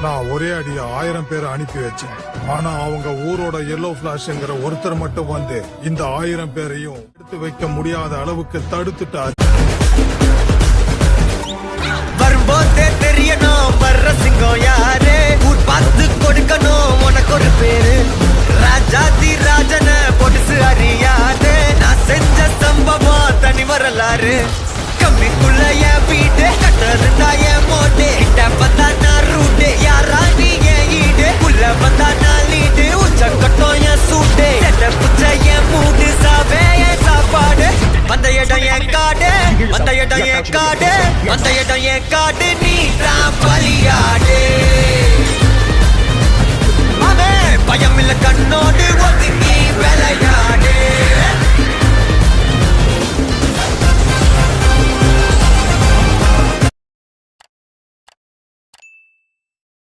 நான் ஒரே அடியா 1000 பேரை அனுப்பி வச்சேன். ஆனா அவங்க ஊரோட எல்லோ பிளாஷ்ங்கிற ஒருத்தர் மட்டும் வந்து இந்த 1000 பேரையும் எடுத்து வைக்க முடியாத அளவுக்கு தடுத்துட்டாரு. வரும்போதே தெரியணும் வர்ற சிங்கம் யாரு, ஊர் பார்த்து கொடுக்கணும் உனக்கு ஒரு பேரு. ராஜாதி ராஜன பொடிசு அறியாது, நான் செஞ்ச சம்பவம் தனி வரலாறு. கம்மிக்குள்ள என் வீட்டு கட்டருந்தா என் மோட்டே கிட்ட